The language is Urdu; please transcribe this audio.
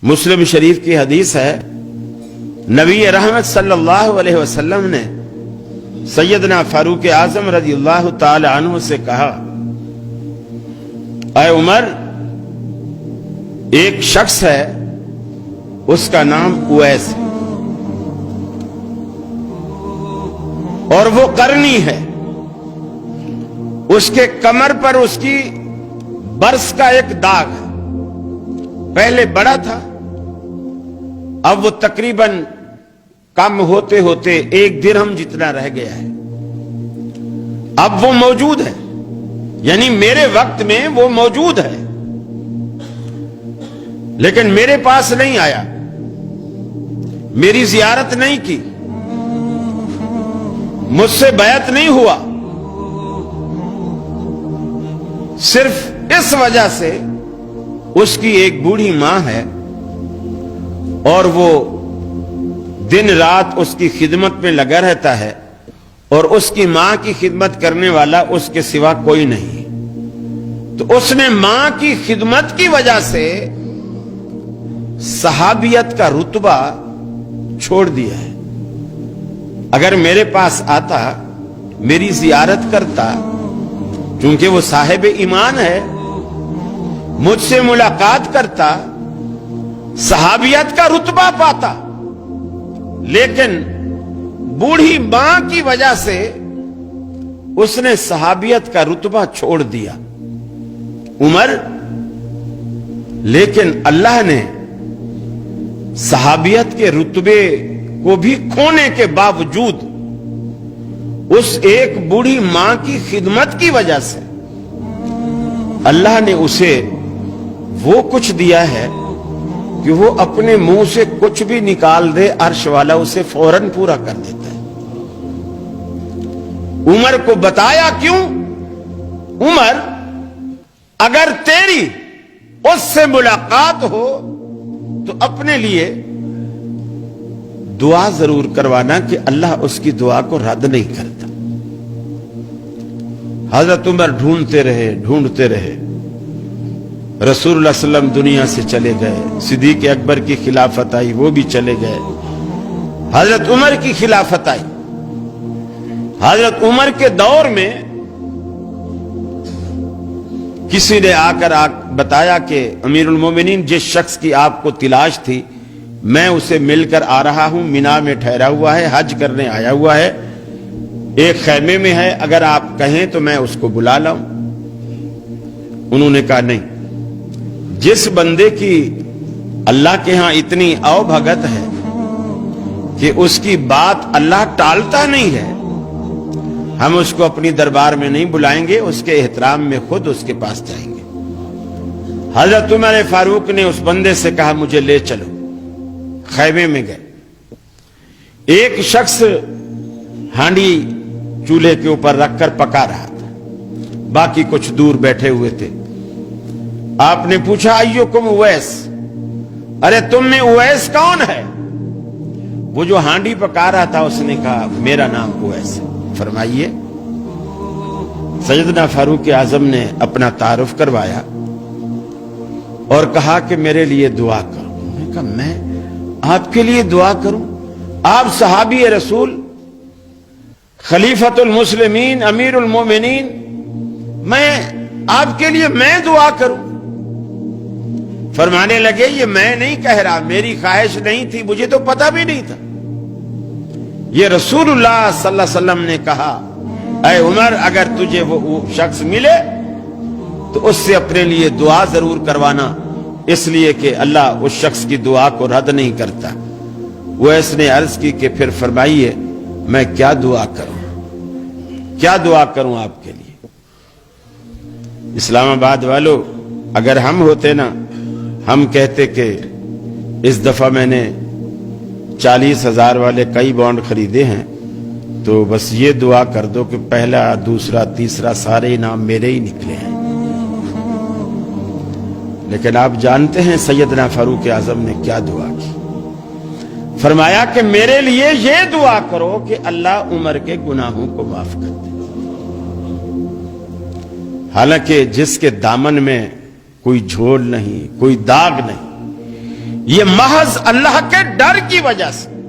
مسلم شریف کی حدیث ہے، نبی رحمت صلی اللہ علیہ وسلم نے سیدنا فاروق اعظم رضی اللہ تعالی عنہ سے کہا، اے عمر، ایک شخص ہے، اس کا نام اویس ہے اور وہ قرنی ہے، اس کے کمر پر اس کی برس کا ایک داغ ہے، پہلے بڑا تھا، اب وہ تقریباً کم ہوتے ہوتے 1 درہم جتنا رہ گیا ہے، اب وہ موجود ہے، یعنی میرے وقت میں وہ موجود ہے، لیکن میرے پاس نہیں آیا، میری زیارت نہیں کی، مجھ سے بیعت نہیں ہوا، صرف اس وجہ سے اس کی ایک بوڑھی ماں ہے اور وہ دن رات اس کی خدمت میں لگا رہتا ہے، اور اس کی ماں کی خدمت کرنے والا اس کے سوا کوئی نہیں، تو اس نے ماں کی خدمت کی وجہ سے صحابیت کا رتبہ چھوڑ دیا ہے۔ اگر میرے پاس آتا، میری زیارت کرتا، چونکہ وہ صاحب ایمان ہے، مجھ سے ملاقات کرتا، صحابیت کا رتبہ پاتا، لیکن بوڑھی ماں کی وجہ سے اس نے صحابیت کا رتبہ چھوڑ دیا۔ عمر، لیکن اللہ نے صحابیت کے رتبے کو بھی کھونے کے باوجود اس ایک بوڑھی ماں کی خدمت کی وجہ سے اللہ نے اسے وہ کچھ دیا ہے کہ وہ اپنے منہ سے کچھ بھی نکال دے، عرش والا اسے فوراً پورا کر دیتا ہے۔ عمر کو بتایا کیوں؟ عمر، اگر تیری اس سے ملاقات ہو تو اپنے لیے دعا ضرور کروانا کہ اللہ اس کی دعا کو رد نہیں کرتا۔ حضرت عمر ڈھونڈتے رہے، رسول اللہ صلی اللہ علیہ وسلم دنیا سے چلے گئے، صدیق اکبر کی خلافت آئی، وہ بھی چلے گئے، حضرت عمر کی خلافت آئی۔ حضرت عمر کے دور میں کسی نے آ کر بتایا کہ امیر المومنین، جس شخص کی آپ کو تلاش تھی، میں اسے مل کر آ رہا ہوں، مینا میں ٹھہرا ہوا ہے، حج کرنے آیا ہوا ہے، ایک خیمے میں ہے، اگر آپ کہیں تو میں اس کو بلا لاؤں۔ انہوں نے کہا نہیں، جس بندے کی اللہ کے ہاں اتنی او بھگت ہے کہ اس کی بات اللہ ٹالتا نہیں ہے، ہم اس کو اپنی دربار میں نہیں بلائیں گے، اس کے احترام میں خود اس کے پاس جائیں گے۔ حضرت عمر فاروق نے اس بندے سے کہا، مجھے لے چلو۔ خیمے میں گئے، ایک شخص ہانڈی چولہے کے اوپر رکھ کر پکا رہا تھا، باقی کچھ دور بیٹھے ہوئے تھے۔ آپ نے پوچھا، ایوکم اویس، ارے تم میں اویس کون ہے؟ وہ جو ہانڈی پکا رہا تھا اس نے کہا، میرا نام اویس ہے۔ فرمائیے۔ سیدنا فاروق اعظم نے اپنا تعارف کروایا اور کہا کہ میرے لیے دعا کرو۔ انہوں نے کہا، میں آپ کے لیے دعا کروں؟ آپ صحابی رسول، خلیفۃ المسلمین، امیر المومنین، میں آپ کے لیے میں دعا کروں؟ فرمانے لگے، یہ میں نہیں کہہ رہا، میری خواہش نہیں تھی، مجھے تو پتہ بھی نہیں تھا، یہ رسول اللہ صلی اللہ علیہ وسلم نے کہا، اے عمر، اگر تجھے وہ شخص ملے تو اس سے اپنے لیے دعا ضرور کروانا، اس لیے کہ اللہ اس شخص کی دعا کو رد نہیں کرتا۔ وہ اس نے عرض کی کہ پھر فرمائیے، میں کیا دعا کروں، کیا دعا کروں آپ کے لیے؟ اسلام آباد والوں، اگر ہم ہوتے نا، ہم کہتے کہ اس دفعہ میں نے 40,000 والے کئی بانڈ خریدے ہیں، تو بس یہ دعا کر دو کہ پہلا، دوسرا، تیسرا سارے انعام میرے ہی نکلے ہیں۔ لیکن آپ جانتے ہیں سیدنا فاروق اعظم نے کیا دعا کی؟ فرمایا کہ میرے لیے یہ دعا کرو کہ اللہ عمر کے گناہوں کو معاف کر دے۔ حالانکہ جس کے دامن میں کوئی جھول نہیں، کوئی داغ نہیں، یہ محض اللہ کے ڈر کی وجہ سے